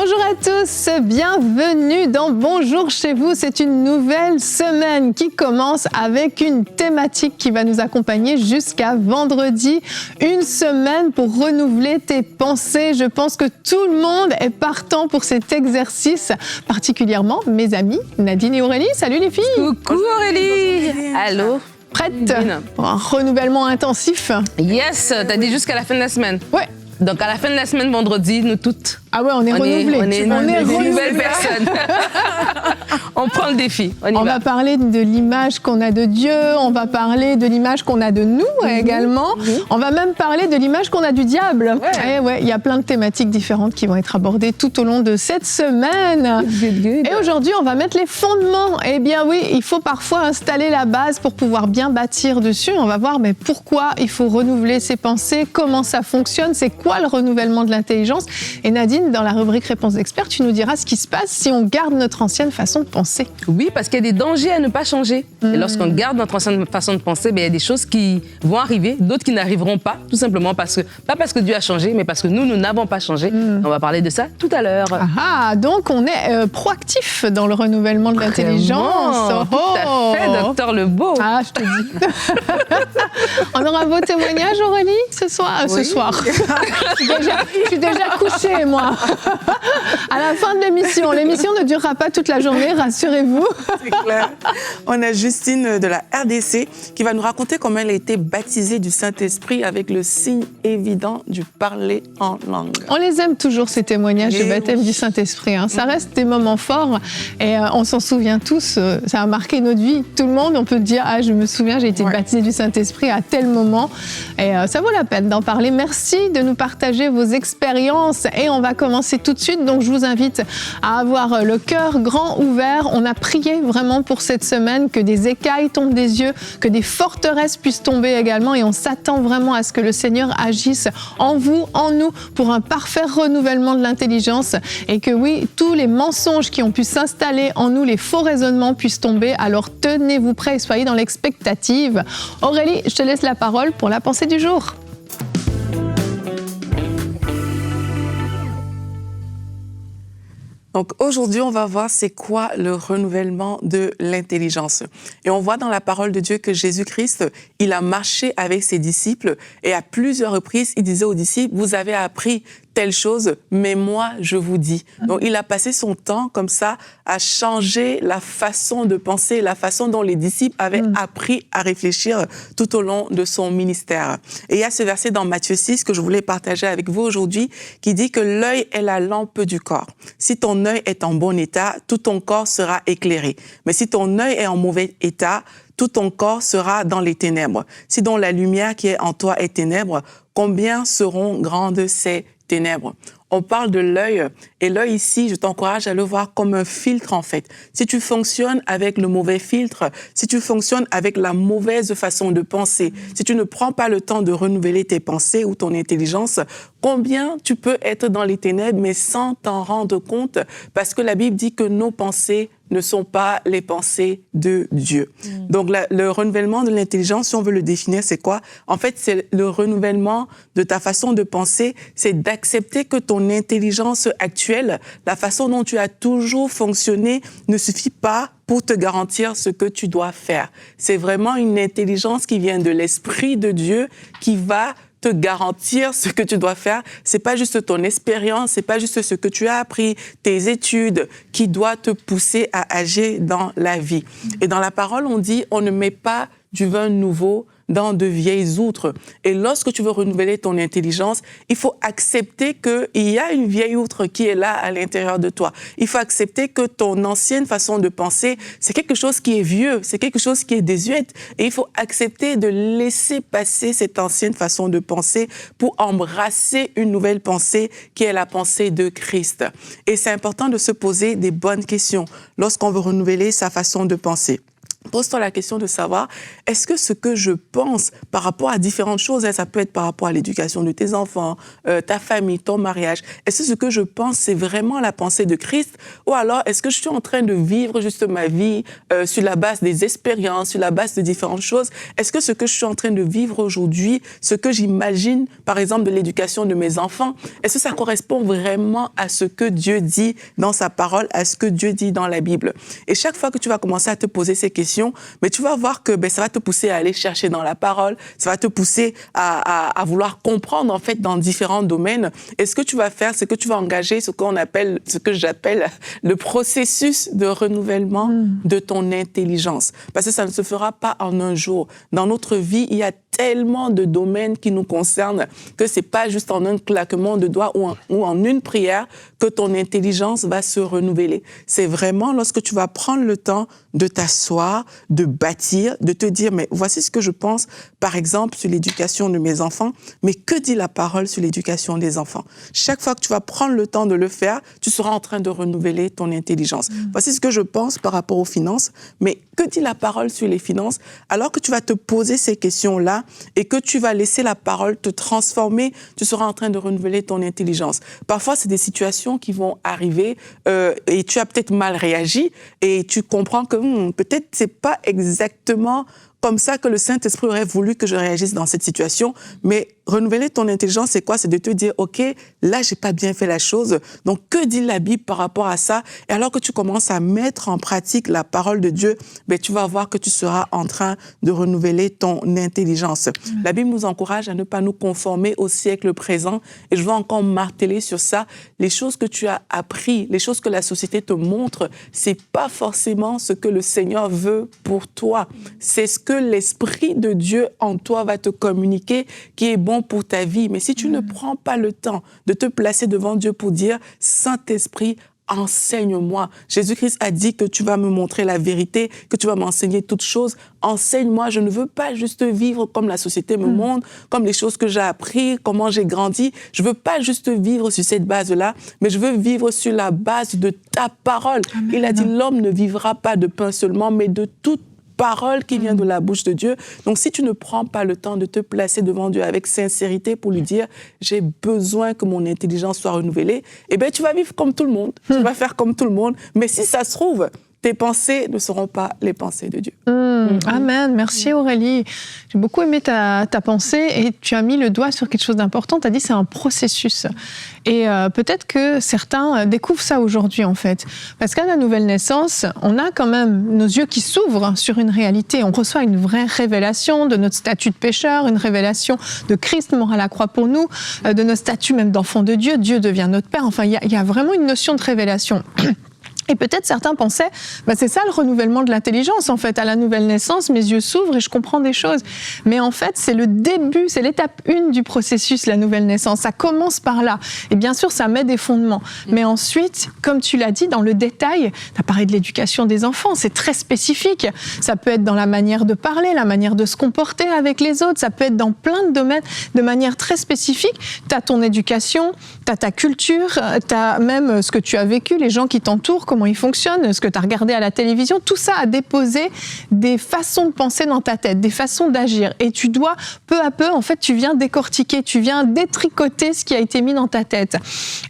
Bonjour à tous, bienvenue dans Bonjour chez vous. C'est une nouvelle semaine qui commence avec une thématique qui va nous accompagner jusqu'à vendredi. Une semaine pour renouveler tes pensées. Je pense que tout le monde est partant pour cet exercice, particulièrement mes amis Nadine et Aurélie. Salut les filles. Coucou Aurélie. Allô. Prête pour un renouvellement intensif? Yes, t'as dit jusqu'à la fin de la semaine. Ouais. Donc à la fin de la semaine, vendredi, nous toutes. Ah ouais, on est renouvelés. On est une nouvelle personne. On prend le défi. On va parler de l'image qu'on a de Dieu, on va parler de l'image qu'on a de nous également. On va même parler de l'image qu'on a du diable. Ouais. Et ouais, il y a plein de thématiques différentes qui vont être abordées tout au long de cette semaine. Good. Et aujourd'hui, on va mettre les fondements. Eh bien oui, il faut parfois installer la base pour pouvoir bien bâtir dessus. On va voir mais pourquoi il faut renouveler ses pensées, comment ça fonctionne, c'est quoi le renouvellement de l'intelligence. Et Nadine, dans la rubrique Réponse d'expert, tu nous diras ce qui se passe si on garde notre ancienne façon de penser. Oui, parce qu'il y a des dangers à ne pas changer. Et lorsqu'on garde notre ancienne façon de penser, il y a des choses qui vont arriver, d'autres qui n'arriveront pas, tout simplement pas parce que Dieu a changé, mais parce que nous n'avons pas changé. On va parler de ça tout à l'heure. Ah, donc on est proactif dans le renouvellement de l'intelligence. Tout à fait, docteur Lebeau. Ah, je te dis. On aura un beau témoignage, Aurélie, ce soir. Oui. Ce soir. Je suis déjà couchée, moi. À la fin de l'émission ne durera pas toute la journée, rassurez-vous. C'est clair. On a Justine de la RDC qui va nous raconter comment elle a été baptisée du Saint-Esprit avec le signe évident du parler en langue. On les aime toujours, ces témoignages de baptême du Saint-Esprit. Ça reste des moments forts et on s'en souvient tous. Ça a marqué notre vie. Tout le monde, on peut dire, ah, je me souviens, j'ai été baptisée du Saint-Esprit à tel moment. Et ça vaut la peine d'en parler. Merci de nous partager vos expériences. Et on va commencer tout de suite. Donc, je vous invite à avoir le cœur grand ouvert. On a prié vraiment pour cette semaine que des écailles tombent des yeux, que des forteresses puissent tomber également. Et on s'attend vraiment à ce que le Seigneur agisse en vous, en nous, pour un parfait renouvellement de l'intelligence. Et que oui, tous les mensonges qui ont pu s'installer en nous, les faux raisonnements puissent tomber. Alors, tenez-vous prêts et soyez dans l'expectative. Aurélie, je te laisse la parole pour la pensée du jour. Donc aujourd'hui, on va voir c'est quoi le renouvellement de l'intelligence. Et on voit dans la parole de Dieu que Jésus-Christ, il a marché avec ses disciples et à plusieurs reprises, il disait aux disciples, vous avez appris telle chose, mais moi, je vous dis. Donc, il a passé son temps comme ça à changer la façon de penser, la façon dont les disciples avaient appris à réfléchir tout au long de son ministère. Et il y a ce verset dans Matthieu 6 que je voulais partager avec vous aujourd'hui qui dit que l'œil est la lampe du corps. Si ton œil est en bon état, tout ton corps sera éclairé. Mais si ton œil est en mauvais état, tout ton corps sera dans les ténèbres. Si donc la lumière qui est en toi est ténèbres, combien seront grandes ces ténèbres? On parle de l'œil, et l'œil ici, je t'encourage à le voir comme un filtre en fait. Si tu fonctionnes avec le mauvais filtre, si tu fonctionnes avec la mauvaise façon de penser, si tu ne prends pas le temps de renouveler tes pensées ou ton intelligence, combien tu peux être dans les ténèbres mais sans t'en rendre compte, parce que la Bible dit que nos pensées ne sont pas les pensées de Dieu. Donc, le renouvellement de l'intelligence, si on veut le définir, c'est quoi? En fait, c'est le renouvellement de ta façon de penser, c'est d'accepter que ton intelligence actuelle, la façon dont tu as toujours fonctionné, ne suffit pas pour te garantir ce que tu dois faire. C'est vraiment une intelligence qui vient de l'Esprit de Dieu qui va te garantir ce que tu dois faire. C'est pas juste ton expérience, c'est pas juste ce que tu as appris, tes études, qui doit te pousser à agir dans la vie. Et dans la parole, on dit, on ne met pas du vin nouveau dans de vieilles outres. Et lorsque tu veux renouveler ton intelligence, il faut accepter qu'il y a une vieille outre qui est là à l'intérieur de toi. Il faut accepter que ton ancienne façon de penser, c'est quelque chose qui est vieux, c'est quelque chose qui est désuète. Et il faut accepter de laisser passer cette ancienne façon de penser pour embrasser une nouvelle pensée qui est la pensée de Christ. Et c'est important de se poser des bonnes questions lorsqu'on veut renouveler sa façon de penser. Pose-toi la question de savoir, est-ce que ce que je pense par rapport à différentes choses, ça peut être par rapport à l'éducation de tes enfants, ta famille, ton mariage, est-ce que ce que je pense, c'est vraiment la pensée de Christ? Ou alors, est-ce que je suis en train de vivre juste ma vie sur la base des expériences, sur la base de différentes choses? Est-ce que ce que je suis en train de vivre aujourd'hui, ce que j'imagine, par exemple, de l'éducation de mes enfants, est-ce que ça correspond vraiment à ce que Dieu dit dans sa parole, à ce que Dieu dit dans la Bible? Et chaque fois que tu vas commencer à te poser ces questions, mais tu vas voir que ça va te pousser à aller chercher dans la parole, ça va te pousser à vouloir comprendre en fait dans différents domaines. Et ce que tu vas faire, c'est que tu vas engager ce que j'appelle le processus de renouvellement de ton intelligence. Parce que ça ne se fera pas en un jour. Dans notre vie, il y a tellement de domaines qui nous concernent que c'est pas juste en un claquement de doigts ou en une prière que ton intelligence va se renouveler. C'est vraiment lorsque tu vas prendre le temps de t'asseoir, de bâtir, de te dire, mais voici ce que je pense, par exemple, sur l'éducation de mes enfants, mais que dit la parole sur l'éducation des enfants? Chaque fois que tu vas prendre le temps de le faire, tu seras en train de renouveler ton intelligence. Voici ce que je pense par rapport aux finances, mais que dit la parole sur les finances? Alors que tu vas te poser ces questions-là et que tu vas laisser la parole te transformer, tu seras en train de renouveler ton intelligence. Parfois, c'est des situations qui vont arriver et tu as peut-être mal réagi et tu comprends que peut-être c'est pas exactement comme ça que le Saint-Esprit aurait voulu que je réagisse dans cette situation. Mais renouveler ton intelligence, c'est quoi? C'est de te dire, OK, là, j'ai pas bien fait la chose. Donc, que dit la Bible par rapport à ça? Et alors que tu commences à mettre en pratique la parole de Dieu, tu vas voir que tu seras en train de renouveler ton intelligence. La Bible nous encourage à ne pas nous conformer au siècle présent. Et je veux encore marteler sur ça. Les choses que tu as appris, les choses que la société te montre, c'est pas forcément ce que le Seigneur veut pour toi. C'est ce que l'Esprit de Dieu en toi va te communiquer qui est bon pour ta vie. Mais si tu ne prends pas le temps de te placer devant Dieu pour dire « Saint-Esprit, enseigne-moi ». Jésus-Christ a dit que tu vas me montrer la vérité, que tu vas m'enseigner toutes choses. Enseigne-moi, je ne veux pas juste vivre comme la société me montre, comme les choses que j'ai apprises, comment j'ai grandi. Je ne veux pas juste vivre sur cette base-là, mais je veux vivre sur la base de ta parole. Amen. Il a dit « L'homme ne vivra pas de pain seulement, mais de toute parole qui vient de la bouche de Dieu. » Donc, si tu ne prends pas le temps de te placer devant Dieu avec sincérité pour lui dire « J'ai besoin que mon intelligence soit renouvelée », tu vas vivre comme tout le monde, tu vas faire comme tout le monde. Mais si ça se trouve, tes pensées ne seront pas les pensées de Dieu. Amen. Merci Aurélie. J'ai beaucoup aimé ta pensée et tu as mis le doigt sur quelque chose d'important. Tu as dit c'est un processus. Et peut-être que certains découvrent ça aujourd'hui en fait. Parce qu'à la nouvelle naissance, on a quand même nos yeux qui s'ouvrent sur une réalité. On reçoit une vraie révélation de notre statut de pécheur, une révélation de Christ mort à la croix pour nous, de notre statut même d'enfant de Dieu. Dieu devient notre Père. Enfin, il y a vraiment une notion de révélation. Et peut-être certains pensaient, c'est ça le renouvellement de l'intelligence. En fait, à la nouvelle naissance, mes yeux s'ouvrent et je comprends des choses. Mais en fait, c'est le début, c'est l'étape 1 du processus, la nouvelle naissance. Ça commence par là. Et bien sûr, ça met des fondements. Mais ensuite, comme tu l'as dit, dans le détail, tu as parlé de l'éducation des enfants, c'est très spécifique. Ça peut être dans la manière de parler, la manière de se comporter avec les autres. Ça peut être dans plein de domaines de manière très spécifique. Tu as ton éducation, tu as ta culture, tu as même ce que tu as vécu, les gens qui t'entourent, comment ils fonctionnent, ce que tu as regardé à la télévision, tout ça a déposé des façons de penser dans ta tête, des façons d'agir. Et tu dois, peu à peu, en fait, tu viens décortiquer, tu viens détricoter ce qui a été mis dans ta tête.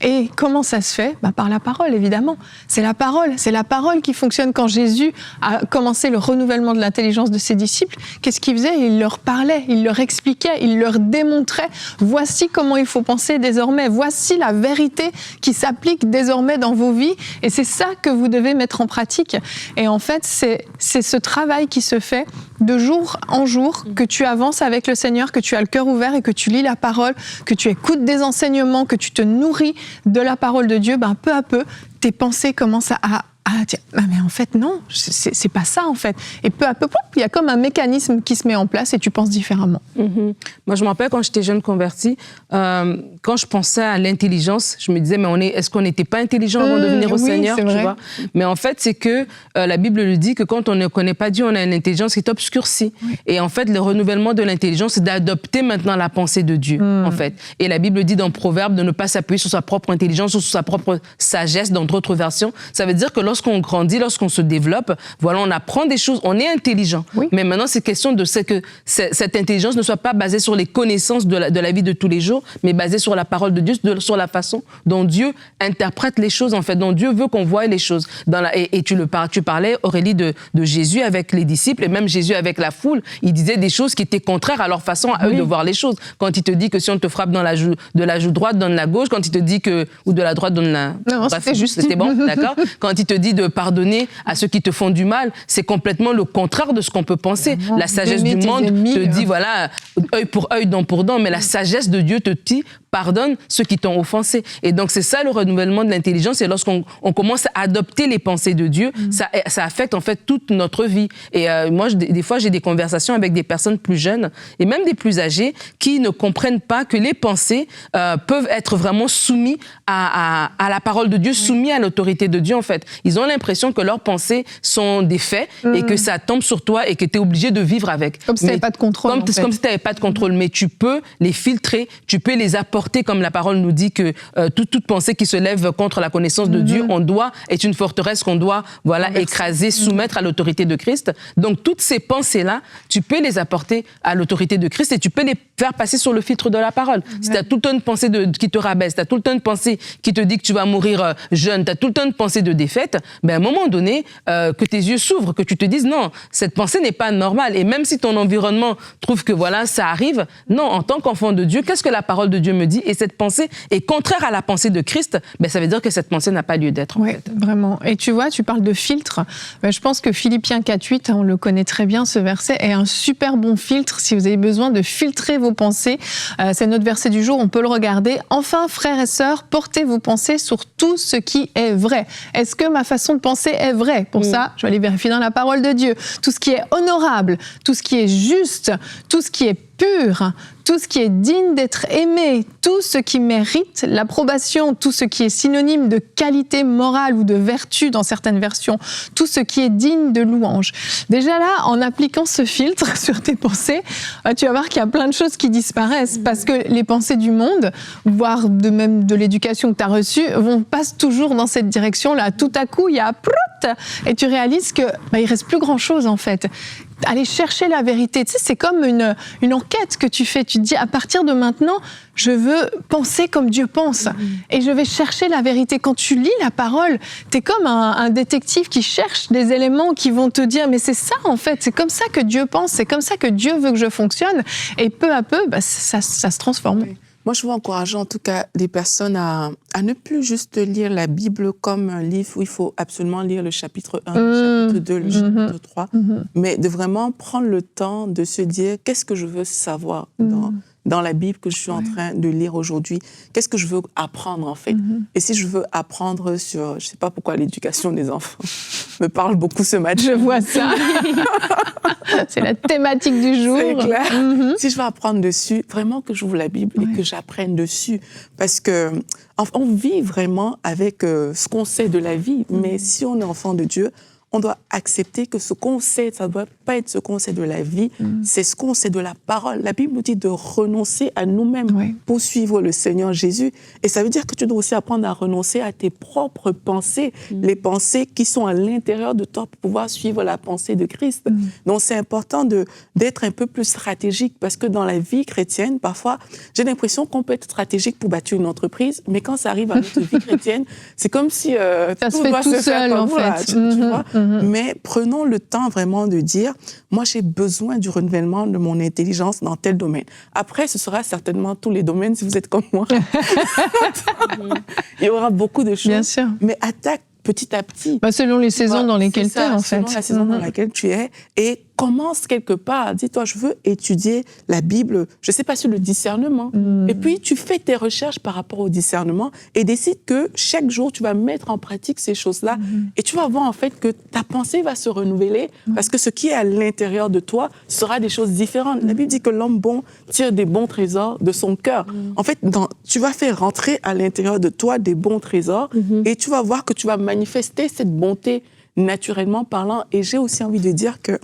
Et comment ça se fait? Par la parole, évidemment. C'est la parole qui fonctionne. Quand Jésus a commencé le renouvellement de l'intelligence de ses disciples, qu'est-ce qu'il faisait? Il leur parlait, il leur expliquait, il leur démontrait, voici comment il faut penser désormais, voici la vérité qui s'applique désormais dans vos vies. Et c'est ça que vous devez mettre en pratique. Et en fait, c'est ce travail qui se fait de jour en jour, que tu avances avec le Seigneur, que tu as le cœur ouvert et que tu lis la parole, que tu écoutes des enseignements, que tu te nourris de la parole de Dieu, peu à peu, tes pensées commencent à dire, mais en fait, non, c'est pas ça, en fait. Et peu à peu, il y a comme un mécanisme qui se met en place et tu penses différemment. Moi, je me rappelle quand j'étais jeune convertie, quand je pensais à l'intelligence, je me disais, mais est-ce qu'on n'était pas intelligent avant de venir au Seigneur, tu vois? Mais en fait, c'est que la Bible le dit que quand on ne connaît pas Dieu, on a une intelligence qui est obscurcie. Et en fait, le renouvellement de l'intelligence, c'est d'adopter maintenant la pensée de Dieu, en fait. Et la Bible dit dans Proverbe de ne pas s'appuyer sur sa propre intelligence ou sur sa propre sagesse, dans d'autres versions. Ça veut dire que lorsqu'on grandit, lorsqu'on se développe, voilà, on apprend des choses, on est intelligent. Oui. Mais maintenant, c'est question de que cette intelligence ne soit pas basée sur les connaissances de la vie de tous les jours, mais basée sur la parole de Dieu, sur la façon dont Dieu interprète les choses, en fait, dont Dieu veut qu'on voie les choses. Et tu parlais, Aurélie, de Jésus avec les disciples, et même Jésus avec la foule, il disait des choses qui étaient contraires à leur façon à eux de voir les choses. Quand il te dit que si on te frappe dans de la joue droite, donne la gauche. Quand il te dit ou de la droite, donne la... Non, bref, c'était bon, d'accord. Quand il te dit de pardonner à ceux qui te font du mal, c'est complètement le contraire de ce qu'on peut penser. La sagesse du monde te dit, voilà, œil pour œil, dent pour dent, mais la sagesse de Dieu te dit, pardonne ceux qui t'ont offensé. Et donc, c'est ça le renouvellement de l'intelligence. Et lorsqu'on commence à adopter les pensées de Dieu, ça affecte en fait toute notre vie. Et moi, des fois, j'ai des conversations avec des personnes plus jeunes et même des plus âgées qui ne comprennent pas que les pensées peuvent être vraiment soumis à la parole de Dieu, soumis à l'autorité de Dieu, en fait. Ils ont l'impression que leurs pensées sont des faits et que ça tombe sur toi et que tu es obligé de vivre avec. Comme si tu n'avais pas de contrôle. Comme si tu n'avais pas de contrôle. Mais tu peux les filtrer, tu peux les apporter, comme la parole nous dit que toute pensée qui se lève contre la connaissance de Dieu, est une forteresse qu'on doit écraser, soumettre à l'autorité de Christ. Donc, toutes ces pensées-là, tu peux les apporter à l'autorité de Christ et tu peux les faire passer sur le filtre de la parole. Si tu as tout le temps une pensée qui te rabaisse, tu as tout le temps une pensée qui te dit que tu vas mourir jeune, tu as tout le temps une pensée de défaite, à un moment donné, que tes yeux s'ouvrent, que tu te dises non, cette pensée n'est pas normale. Et même si ton environnement trouve que ça arrive, non, en tant qu'enfant de Dieu, qu'est-ce que la parole de Dieu me dit? Et cette pensée est contraire à la pensée de Christ, ça veut dire que cette pensée n'a pas lieu d'être. Oui, vraiment. Et tu vois, tu parles de filtre. Je pense que Philippiens 4.8, on le connaît très bien, ce verset, est un super bon filtre si vous avez besoin de filtrer vos pensées. C'est notre verset du jour, on peut le regarder. Enfin, frères et sœurs, portez vos pensées sur tout ce qui est vrai. Est-ce que ma façon de penser est vraie? Pour ça, je vais aller vérifier dans la parole de Dieu. Tout ce qui est honorable, tout ce qui est juste, tout ce qui est pur, tout ce qui est digne d'être aimé, tout ce qui mérite l'approbation, tout ce qui est synonyme de qualité morale ou de vertu dans certaines versions, tout ce qui est digne de louange. Déjà là, en appliquant ce filtre sur tes pensées, tu vas voir qu'il y a plein de choses qui disparaissent parce que les pensées du monde, voire même de l'éducation que tu as reçue, passent toujours dans cette direction-là. Tout à coup, il y a prout, et tu réalises que il reste plus grand-chose en fait. Aller chercher la vérité, tu sais, c'est comme une enquête que tu fais. Tu te dis, à partir de maintenant, je veux penser comme Dieu pense. Et je vais chercher la vérité. Quand tu lis la parole, tu es comme un détective qui cherche des éléments qui vont te dire, mais c'est ça en fait, c'est comme ça que Dieu pense, c'est comme ça que Dieu veut que je fonctionne. Et peu à peu, ça se transforme. Oui. Moi, je veux encourager en tout cas les personnes à ne plus juste lire la Bible comme un livre où il faut absolument lire le chapitre 1, le chapitre 2, le chapitre 3, mais de vraiment prendre le temps de se dire qu'est-ce que je veux savoir dans la Bible que je suis en train de lire aujourd'hui. Qu'est-ce que je veux apprendre en fait? Et si je veux apprendre sur, je ne sais pas pourquoi l'éducation des enfants me parle beaucoup ce matin. Je vois ça. C'est la thématique du jour. C'est clair. Si je veux apprendre dessus, vraiment que j'ouvre la Bible et que j'apprenne dessus. Parce que on vit vraiment avec ce qu'on sait de la vie. Mais si on est enfant de Dieu, on doit accepter que ce qu'on sait, ça ne doit pas être ce qu'on sait de la vie, c'est ce qu'on sait de la parole. La Bible nous dit de renoncer à nous-mêmes pour suivre le Seigneur Jésus. Et ça veut dire que tu dois aussi apprendre à renoncer à tes propres pensées, les pensées qui sont à l'intérieur de toi pour pouvoir suivre la pensée de Christ. Donc c'est important d'être un peu plus stratégique parce que dans la vie chrétienne, parfois, j'ai l'impression qu'on peut être stratégique pour bâtir une entreprise, mais quand ça arrive à notre vie chrétienne, c'est comme si ça tout se fait doit tout se seul, faire comme en fait. Tu vois? Mais prenons le temps vraiment de dire, moi j'ai besoin du renouvellement de mon intelligence dans tel domaine. Après, ce sera certainement tous les domaines si vous êtes comme moi. Il y aura beaucoup de choses. Bien sûr. Mais attaque petit à petit. Selon les saisons dans lesquelles tu es, en fait. Selon la saison dans laquelle tu es. Et commence quelque part. Dis-toi, je veux étudier la Bible, je ne sais pas sur le discernement. Et puis, tu fais tes recherches par rapport au discernement et décides que chaque jour, tu vas mettre en pratique ces choses-là. Et tu vas voir, en fait, que ta pensée va se renouveler parce que ce qui est à l'intérieur de toi sera des choses différentes. La Bible dit que l'homme bon tire des bons trésors de son cœur. En fait, tu vas faire rentrer à l'intérieur de toi des bons trésors et tu vas voir que tu vas manifester cette bonté naturellement parlant. Et j'ai aussi envie de dire que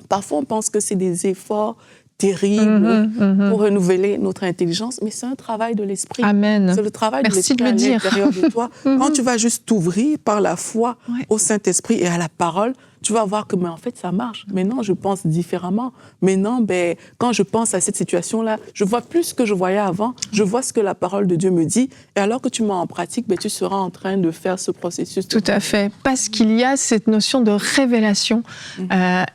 parfois, on pense que c'est des efforts terrible pour renouveler notre intelligence, mais c'est un travail de l'esprit. Amen. C'est le travail Merci de l'esprit à l'intérieur de toi. Quand tu vas juste t'ouvrir par la foi au Saint-Esprit et à la parole, tu vas voir que, mais en fait, ça marche. Maintenant, je pense différemment. Maintenant, quand je pense à cette situation-là, je vois plus ce que je voyais avant. Je vois ce que la parole de Dieu me dit. Et alors que tu mets en pratique, tu seras en train de faire ce processus. Tout à fait. Parce qu'il y a cette notion de révélation.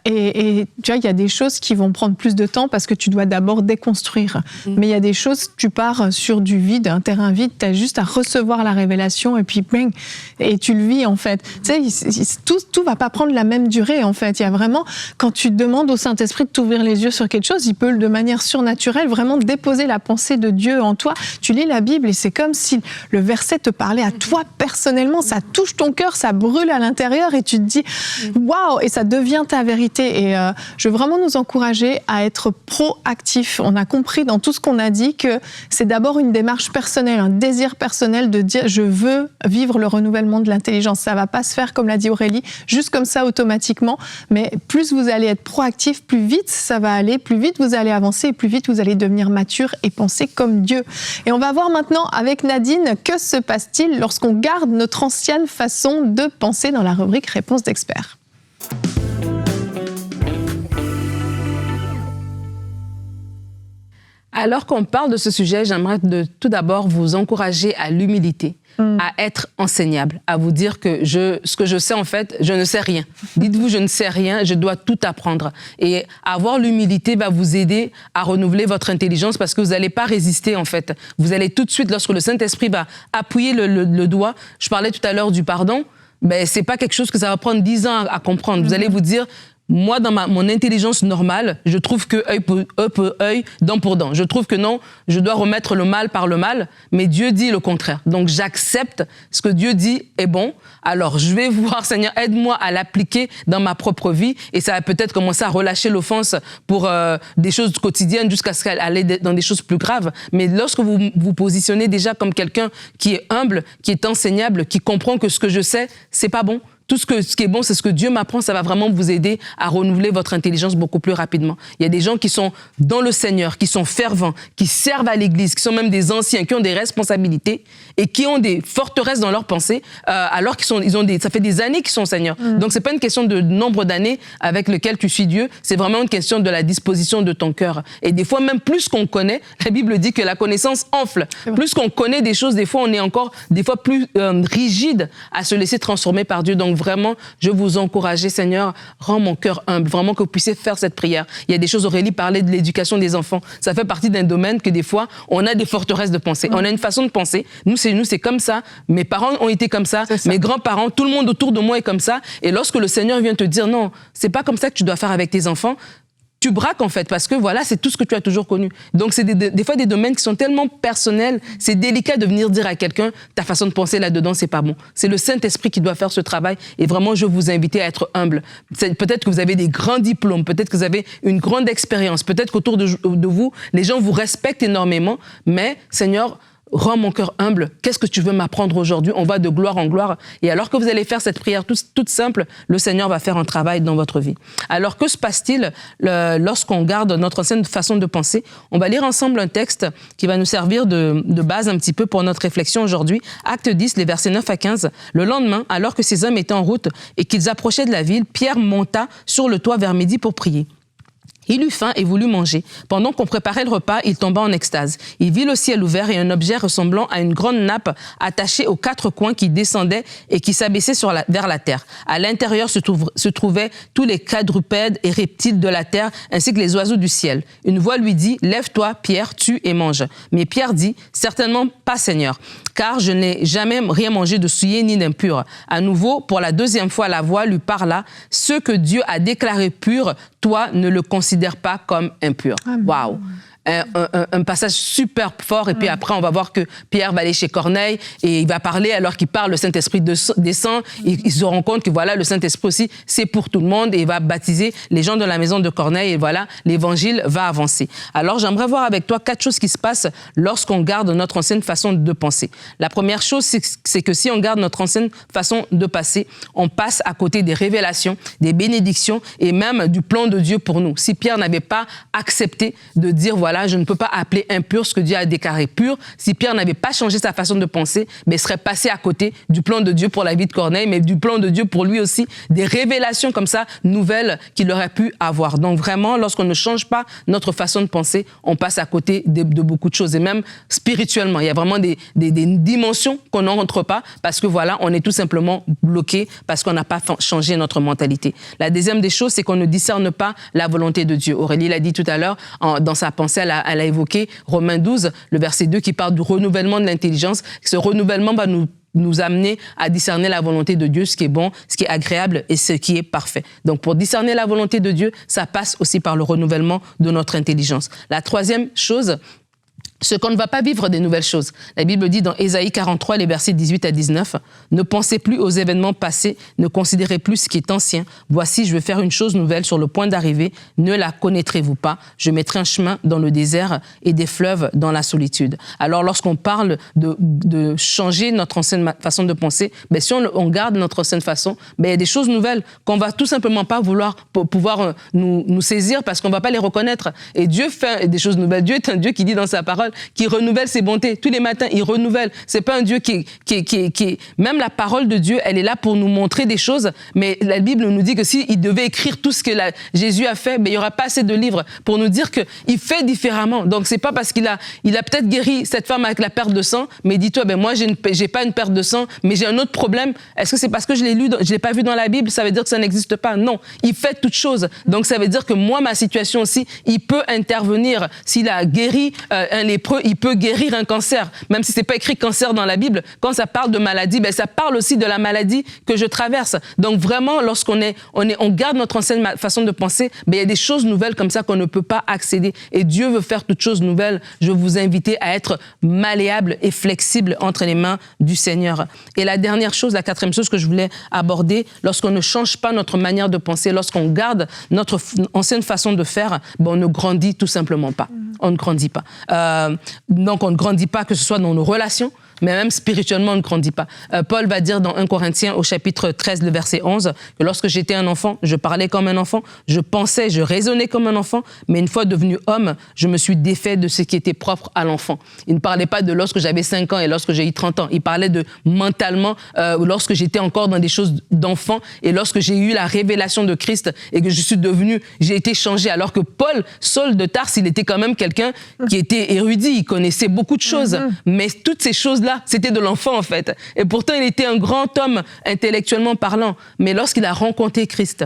Et tu vois, il y a des choses qui vont prendre plus de temps parce que tu dois d'abord déconstruire. Mais il y a des choses, tu pars sur du vide, un terrain vide, tu as juste à recevoir la révélation et puis bang, et tu le vis en fait. Tu sais, tout va pas prendre la même durée en fait. Il y a vraiment, quand tu demandes au Saint-Esprit de t'ouvrir les yeux sur quelque chose, il peut de manière surnaturelle vraiment déposer la pensée de Dieu en toi. Tu lis la Bible et c'est comme si le verset te parlait à toi personnellement, ça touche ton cœur, ça brûle à l'intérieur et tu te dis waouh, et ça devient ta vérité. Et je veux vraiment nous encourager à être proactifs. On a compris dans tout ce qu'on a dit que c'est d'abord une démarche personnelle, un désir personnel de dire je veux vivre le renouvellement de l'intelligence. Ça va pas se faire comme l'a dit Aurélie, juste comme ça automatiquement, mais plus vous allez être proactif, plus vite ça va aller, plus vite vous allez avancer et plus vite vous allez devenir mature et penser comme Dieu. Et on va voir maintenant avec Nadine, que se passe-t-il lorsqu'on garde notre ancienne façon de penser dans la rubrique Réponse d'experts. Alors qu'on parle de ce sujet, j'aimerais tout d'abord vous encourager à l'humilité, à être enseignable, à vous dire que ce que je sais en fait, je ne sais rien. Dites-vous, je ne sais rien, je dois tout apprendre. Et avoir l'humilité va vous aider à renouveler votre intelligence parce que vous n'allez pas résister en fait. Vous allez tout de suite, lorsque le Saint-Esprit va appuyer le doigt, je parlais tout à l'heure du pardon, c'est pas quelque chose que ça va prendre 10 ans à comprendre. Vous allez vous dire, moi, dans mon intelligence normale, je trouve que œil pour œil, dent pour dent. Je trouve que non, je dois remettre le mal par le mal, mais Dieu dit le contraire. Donc, j'accepte ce que Dieu dit est bon. Alors, je vais voir, Seigneur, aide-moi à l'appliquer dans ma propre vie. Et ça va peut-être commencer à relâcher l'offense pour des choses quotidiennes jusqu'à ce qu'elle aille dans des choses plus graves. Mais lorsque vous vous positionnez déjà comme quelqu'un qui est humble, qui est enseignable, qui comprend que ce que je sais, c'est pas bon. Tout ce qui est bon, c'est ce que Dieu m'apprend, ça va vraiment vous aider à renouveler votre intelligence beaucoup plus rapidement. Il y a des gens qui sont dans le Seigneur, qui sont fervents, qui servent à l'Église, qui sont même des anciens, qui ont des responsabilités et qui ont des forteresses dans leurs pensées, alors ça fait des années qu'ils sont au Seigneur. Donc, c'est pas une question de nombre d'années avec lequel tu suis Dieu, c'est vraiment une question de la disposition de ton cœur. Et des fois, même plus qu'on connaît, la Bible dit que la connaissance enfle. Plus qu'on connaît des choses, des fois, on est encore des fois plus rigide à se laisser transformer par Dieu. Donc, vraiment, je vous encourage, Seigneur, rends mon cœur humble, vraiment que vous puissiez faire cette prière. Il y a des choses, Aurélie parlait de l'éducation des enfants. Ça fait partie d'un domaine que des fois, on a des forteresses de pensée. On a une façon de penser. Nous, c'est comme ça. Mes parents ont été comme ça. Mes grands-parents, tout le monde autour de moi est comme ça. Et lorsque le Seigneur vient te dire, non, c'est pas comme ça que tu dois faire avec tes enfants, tu braques en fait, parce que voilà, c'est tout ce que tu as toujours connu. Donc, c'est des fois des domaines qui sont tellement personnels, c'est délicat de venir dire à quelqu'un, ta façon de penser là-dedans, c'est pas bon. C'est le Saint-Esprit qui doit faire ce travail et vraiment, je vous invite à être humble. Peut-être que vous avez des grands diplômes, peut-être que vous avez une grande expérience, peut-être qu'autour de vous, les gens vous respectent énormément, mais Seigneur, rends mon cœur humble. Qu'est-ce que tu veux m'apprendre aujourd'hui? On va de gloire en gloire. Et alors que vous allez faire cette prière toute simple, le Seigneur va faire un travail dans votre vie. Alors, que se passe-t-il lorsqu'on garde notre ancienne façon de penser? On va lire ensemble un texte qui va nous servir de base un petit peu pour notre réflexion aujourd'hui. Acte 10, les versets 9 à 15. Le lendemain, alors que ces hommes étaient en route et qu'ils approchaient de la ville, Pierre monta sur le toit vers midi pour prier. Il eut faim et voulut manger. Pendant qu'on préparait le repas, il tomba en extase. Il vit le ciel ouvert et un objet ressemblant à une grande nappe attachée aux 4 coins qui descendait et qui s'abaissait vers la terre. À l'intérieur se trouvaient tous les quadrupèdes et reptiles de la terre ainsi que les oiseaux du ciel. Une voix lui dit « Lève-toi, Pierre, tue et mange. » Mais Pierre dit « Certainement pas, Seigneur, car je n'ai jamais rien mangé de souillé ni d'impur. » À nouveau, pour la 2e fois, la voix lui parla « Ce que Dieu a déclaré pur, toi ne le considère pas comme impur. » Waouh! un passage super fort. Et puis après, on va voir que Pierre va aller chez Corneille et il va parler. Alors qu'il parle, le Saint-Esprit descend. Il se rend compte que voilà, le Saint-Esprit aussi, c'est pour tout le monde. Et il va baptiser les gens de la maison de Corneille. Et voilà, l'évangile va avancer. Alors, j'aimerais voir avec toi 4 choses qui se passent lorsqu'on garde notre ancienne façon de penser. La première chose, c'est que si on garde notre ancienne façon de passer, on passe à côté des révélations, des bénédictions et même du plan de Dieu pour nous. Si Pierre n'avait pas accepté de dire, voilà, je ne peux pas appeler impur ce que Dieu a déclaré pur, si Pierre n'avait pas changé sa façon de penser, mais il serait passé à côté du plan de Dieu pour la vie de Corneille, mais du plan de Dieu pour lui aussi, des révélations comme ça, nouvelles qu'il aurait pu avoir. Donc vraiment, lorsqu'on ne change pas notre façon de penser, on passe à côté de beaucoup de choses. Et même spirituellement, il y a vraiment des dimensions qu'on n'entre pas parce que voilà, on est tout simplement bloqué parce qu'on n'a pas changé notre mentalité. La deuxième des choses, c'est qu'on ne discerne pas la volonté de Dieu. Aurélie l'a dit tout à l'heure, dans sa pensée, elle a évoqué Romains 12, le verset 2 qui parle du renouvellement de l'intelligence. Ce renouvellement va nous amener à discerner la volonté de Dieu, ce qui est bon, ce qui est agréable et ce qui est parfait. Donc, pour discerner la volonté de Dieu, ça passe aussi par le renouvellement de notre intelligence. La troisième chose, c'est qu'on ne va pas vivre des nouvelles choses. La Bible dit dans Ésaïe 43, les versets 18 à 19, « Ne pensez plus aux événements passés, ne considérez plus ce qui est ancien. Voici, je vais faire une chose nouvelle sur le point d'arriver. Ne la connaîtrez-vous pas? Je mettrai un chemin dans le désert et des fleuves dans la solitude. » Alors, lorsqu'on parle de changer notre ancienne façon de penser, ben, si on garde notre ancienne façon, ben, il y a des choses nouvelles qu'on va tout simplement pas vouloir pouvoir nous saisir parce qu'on va pas les reconnaître. Et Dieu fait des choses nouvelles. Dieu est un Dieu qui dit dans sa parole, qui renouvelle ses bontés. Tous les matins, il renouvelle. C'est pas un Dieu qui... Même la parole de Dieu, elle est là pour nous montrer des choses, mais la Bible nous dit que s'il devait écrire tout ce que Jésus a fait, ben, il y aura pas assez de livres pour nous dire qu'il fait différemment. Donc, c'est pas parce qu'il a peut-être guéri cette femme avec la perte de sang, mais dis-toi, ben, moi, j'ai pas une perte de sang, mais j'ai un autre problème. Est-ce que c'est parce que je l'ai pas vu dans la Bible, ça veut dire que ça n'existe pas? Non. Il fait toutes choses. Donc, ça veut dire que moi, ma situation aussi, il peut intervenir. S'il a guéri un lépreux, il peut guérir un cancer. Même si c'est pas écrit cancer dans la Bible, quand ça parle de maladie, ben ça parle aussi de la maladie que je traverse. Donc vraiment, lorsqu'on garde notre ancienne façon de penser, ben il y a des choses nouvelles comme ça qu'on ne peut pas accéder. Et Dieu veut faire toutes choses nouvelles. Je veux vous inviter à être malléable et flexible entre les mains du Seigneur. Et la dernière chose, la quatrième chose que je voulais aborder, lorsqu'on ne change pas notre manière de penser, lorsqu'on garde notre ancienne façon de faire, ben on ne grandit tout simplement pas. On ne grandit pas. Donc, on ne grandit pas, que ce soit dans nos relations, mais même spirituellement, on ne grandit pas. Paul va dire dans 1 Corinthiens, au chapitre 13, le verset 11, que lorsque j'étais un enfant, je parlais comme un enfant, je pensais, je raisonnais comme un enfant, mais une fois devenu homme, je me suis défait de ce qui était propre à l'enfant. Il ne parlait pas de lorsque j'avais 5 ans et lorsque j'ai eu 30 ans. Il parlait de mentalement, lorsque j'étais encore dans des choses d'enfant et lorsque j'ai eu la révélation de Christ et que j'ai été changé. Alors que Saul de Tarse, il était quand même quelqu'un qui était érudit, il connaissait beaucoup de choses, mais toutes ces choses-là, c'était de l'enfant en fait. Et pourtant, il était un grand homme intellectuellement parlant. Mais lorsqu'il a rencontré Christ,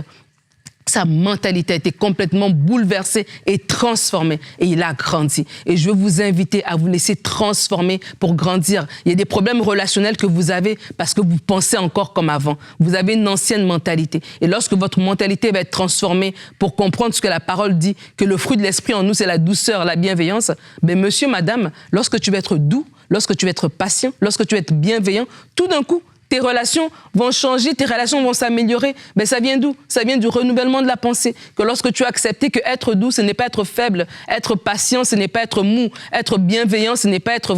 sa mentalité a été complètement bouleversée et transformée. Et il a grandi. Et je veux vous inviter à vous laisser transformer pour grandir. Il y a des problèmes relationnels que vous avez parce que vous pensez encore comme avant. Vous avez une ancienne mentalité. Et lorsque votre mentalité va être transformée pour comprendre ce que la parole dit, que le fruit de l'esprit en nous, c'est la douceur, la bienveillance, ben monsieur, madame, lorsque tu vas être doux, lorsque tu vas être patient, lorsque tu vas être bienveillant, tout d'un coup, tes relations vont changer, tes relations vont s'améliorer. Mais ça vient d'où? Ça vient du renouvellement de la pensée. Que lorsque tu as accepté que être doux, ce n'est pas être faible, être patient, ce n'est pas être mou, être bienveillant, ce n'est pas être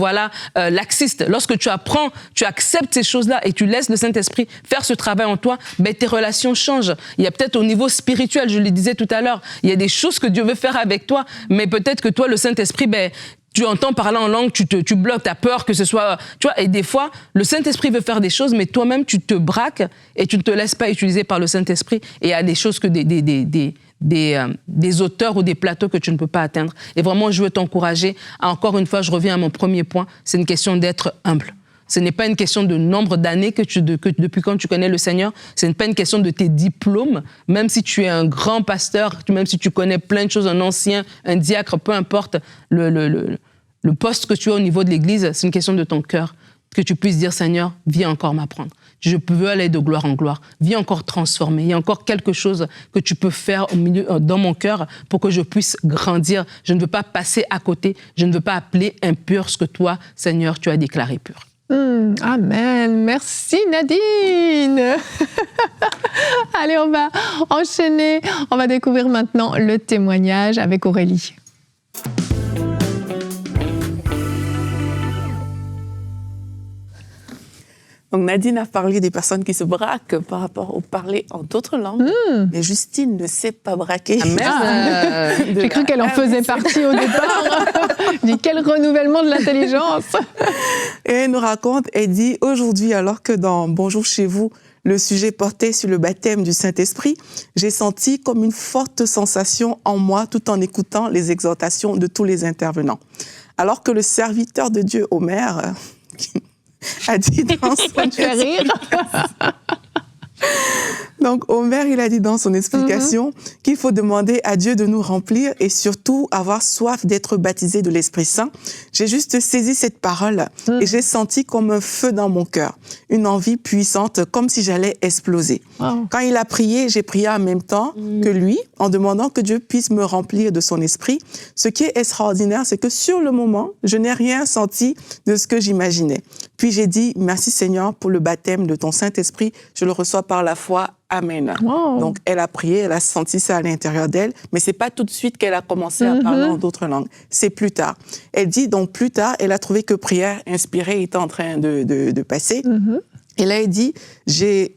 laxiste. Lorsque tu apprends, tu acceptes ces choses-là et tu laisses le Saint-Esprit faire ce travail en toi, ben tes relations changent. Il y a peut-être au niveau spirituel, je le disais tout à l'heure, il y a des choses que Dieu veut faire avec toi, mais peut-être que toi, le Saint-Esprit, tu entends parler en langue, tu bloques, tu as peur que ce soit... Tu vois, et des fois, le Saint-Esprit veut faire des choses, mais toi-même, tu te braques et tu ne te laisses pas utiliser par le Saint-Esprit. Et il y a des choses que des hauteurs ou des plateaux que tu ne peux pas atteindre. Et vraiment, je veux t'encourager. Encore une fois, je reviens à mon premier point. C'est une question d'être humble. Ce n'est pas une question de nombre d'années que depuis quand tu connais le Seigneur. Ce n'est pas une question de tes diplômes. Même si tu es un grand pasteur, même si tu connais plein de choses, un ancien, un diacre, peu importe le poste que tu as au niveau de l'Église, c'est une question de ton cœur. que tu puisses dire, Seigneur, viens encore m'apprendre. Je veux aller de gloire en gloire. Viens encore transformer. Il y a encore quelque chose que tu peux faire dans mon cœur pour que je puisse grandir. Je ne veux pas passer à côté. Je ne veux pas appeler impur ce que toi, Seigneur, tu as déclaré pur. Amen. Merci Nadine. Allez, on va enchaîner. On va découvrir maintenant le témoignage avec Aurélie. Donc Nadine a parlé des personnes qui se braquent par rapport au parler en d'autres langues. Mais Justine ne sait pas braquer. J'ai cru qu'elle en faisait partie au départ. Du quel renouvellement de l'intelligence. Et elle nous raconte, elle dit, aujourd'hui, alors que dans Bonjour chez vous, le sujet portait sur le baptême du Saint-Esprit, j'ai senti comme une forte sensation en moi tout en écoutant les exhortations de tous les intervenants. Alors que le serviteur de Dieu, Omer, a dit dans son Donc, Omer, il a dit dans son explication qu'il faut demander à Dieu de nous remplir et surtout avoir soif d'être baptisé de l'Esprit Saint. J'ai juste saisi cette parole et j'ai senti comme un feu dans mon cœur, une envie puissante, comme si j'allais exploser. Wow. Quand il a prié, j'ai prié en même temps que lui, en demandant que Dieu puisse me remplir de son esprit. Ce qui est extraordinaire, c'est que sur le moment, je n'ai rien senti de ce que j'imaginais. Puis j'ai dit, merci Seigneur pour le baptême de ton Saint-Esprit, je le reçois par la foi. Amen. Wow. Donc, elle a prié, elle a senti ça à l'intérieur d'elle, mais c'est pas tout de suite qu'elle a commencé à parler en d'autres langues. C'est plus tard. Elle dit, donc, plus tard, elle a trouvé que prière inspirée était en train de passer. Et là, elle dit, j'ai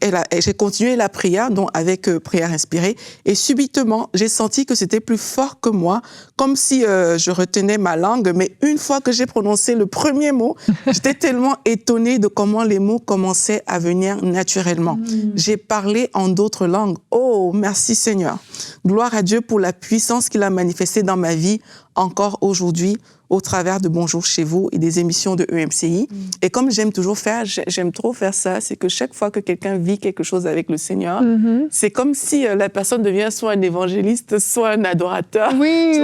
continué la prière, donc avec prière inspirée, et subitement, j'ai senti que c'était plus fort que moi, comme si je retenais ma langue, mais une fois que j'ai prononcé le premier mot, j'étais tellement étonnée de comment les mots commençaient à venir naturellement. J'ai parlé en d'autres langues. Oh, merci Seigneur. Gloire à Dieu pour la puissance qu'il a manifestée dans ma vie, encore aujourd'hui, au travers de Bonjour chez vous et des émissions de EMCI. Et comme j'aime toujours faire, j'aime trop faire ça, c'est que chaque fois que quelqu'un vit quelque chose avec le Seigneur, c'est comme si la personne devient soit un évangéliste, soit un adorateur. Oui,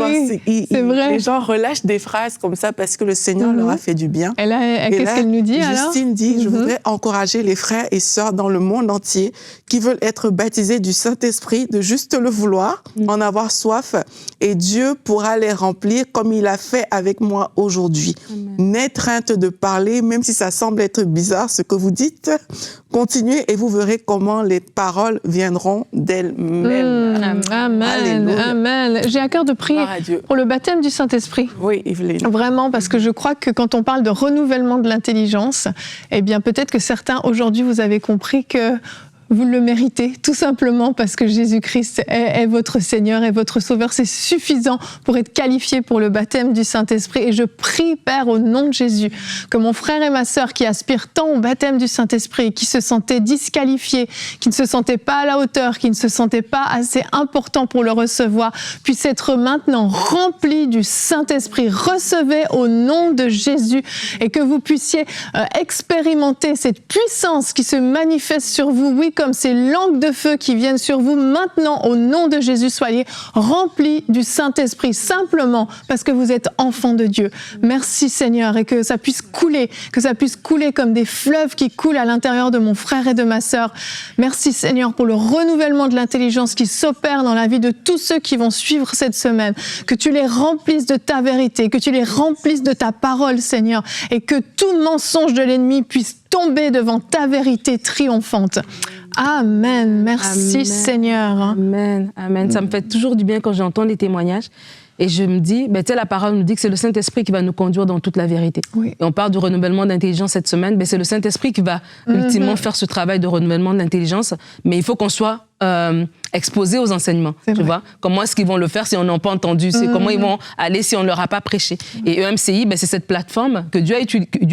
c'est vrai. Les gens relâchent des phrases comme ça parce que le Seigneur leur a fait du bien. Qu'est-ce qu'elle nous dit alors? Justine dit, je voudrais encourager les frères et sœurs dans le monde entier qui veulent être baptisés du Saint-Esprit, de juste le vouloir, en avoir soif, et Dieu pourra les remplir comme il a fait avec moi aujourd'hui. N'ayez crainte de parler, même si ça semble être bizarre ce que vous dites. Continuez et vous verrez comment les paroles viendront d'elles-mêmes. Amen. Alléluia. Amen. J'ai à cœur de prier pour le baptême du Saint-Esprit. Oui, Evelyne. Vraiment, parce que je crois que quand on parle de renouvellement de l'intelligence, eh bien peut-être que certains aujourd'hui vous avez compris que vous le méritez, tout simplement parce que Jésus-Christ est votre Seigneur et votre Sauveur. C'est suffisant pour être qualifié pour le baptême du Saint-Esprit. Et je prie, Père, au nom de Jésus, que mon frère et ma sœur qui aspirent tant au baptême du Saint-Esprit, qui se sentaient disqualifiés, qui ne se sentaient pas à la hauteur, qui ne se sentaient pas assez importants pour le recevoir, puissent être maintenant remplis du Saint-Esprit. Recevez au nom de Jésus et que vous puissiez expérimenter cette puissance qui se manifeste sur vous. Oui, comme ces langues de feu qui viennent sur vous maintenant, au nom de Jésus, soyez remplis du Saint-Esprit, simplement parce que vous êtes enfants de Dieu. Merci Seigneur, et que ça puisse couler comme des fleuves qui coulent à l'intérieur de mon frère et de ma sœur. Merci Seigneur pour le renouvellement de l'intelligence qui s'opère dans la vie de tous ceux qui vont suivre cette semaine. Que tu les remplisses de ta vérité, que tu les remplisses de ta parole, Seigneur, et que tout mensonge de l'ennemi puisse tomber devant ta vérité triomphante. Amen. Merci Amen. Seigneur. Amen. Amen. Ça me fait toujours du bien quand j'entends les témoignages. Et je me dis, tu sais, la parole nous dit que c'est le Saint-Esprit qui va nous conduire dans toute la vérité. Oui. Et on parle du renouvellement d'intelligence cette semaine. C'est le Saint-Esprit qui va ultimement faire ce travail de renouvellement d'intelligence. Mais il faut qu'on soit exposés aux enseignements, tu vois. Comment est-ce qu'ils vont le faire si on n'a pas entendu? Comment ils vont aller si on ne leur a pas prêché? Et EMCI, c'est cette plateforme que Dieu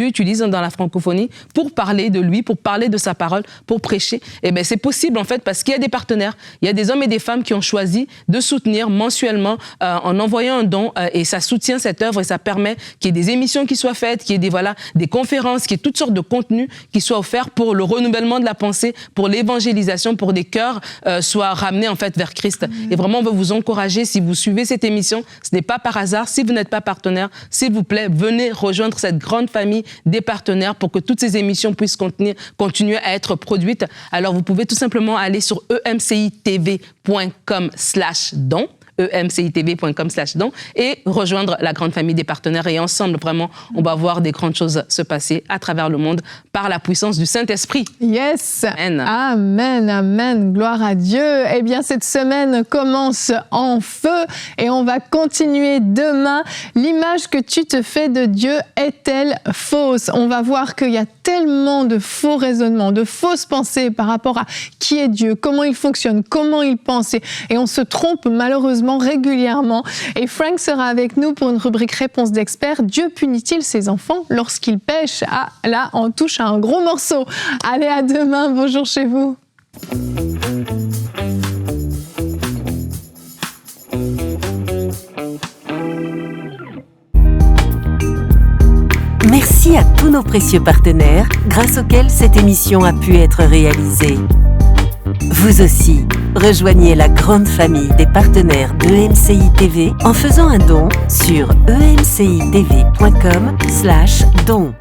utilise dans la francophonie pour parler de lui, pour parler de sa parole, pour prêcher. Et c'est possible, en fait, parce qu'il y a des partenaires. Il y a des hommes et des femmes qui ont choisi de soutenir mensuellement en envoyant un don, et ça soutient cette œuvre et ça permet qu'il y ait des émissions qui soient faites, qu'il y ait des conférences, qu'il y ait toutes sortes de contenus qui soient offerts pour le renouvellement de la pensée, pour l'évangélisation, pour des cœurs soient ramenés en fait vers Christ. Et vraiment, on veut vous encourager, si vous suivez cette émission, ce n'est pas par hasard. Si vous n'êtes pas partenaire, s'il vous plaît, venez rejoindre cette grande famille des partenaires pour que toutes ces émissions puissent continuer à être produites. Alors, vous pouvez tout simplement aller sur emcitv.com/don. emcitv.com/don et rejoindre la grande famille des partenaires. Et ensemble, vraiment, on va voir des grandes choses se passer à travers le monde par la puissance du Saint-Esprit. Yes. Amen. Amen, amen. Gloire à Dieu. Eh bien, cette semaine commence en feu et on va continuer demain. L'image que tu te fais de Dieu est-elle fausse? On va voir qu'il y a tellement de faux raisonnements, de fausses pensées par rapport à qui est Dieu, comment il fonctionne, comment il pense. Et on se trompe malheureusement régulièrement. Et Frank sera avec nous pour une rubrique Réponse d'experts. Dieu punit-il ses enfants lorsqu'ils pêchent? Ah, là, on touche à un gros morceau. Allez, à demain. Bonjour chez vous. Merci à tous nos précieux partenaires grâce auxquels cette émission a pu être réalisée. Vous aussi, rejoignez la grande famille des partenaires d'EMCI TV en faisant un don sur emcitv.com/don.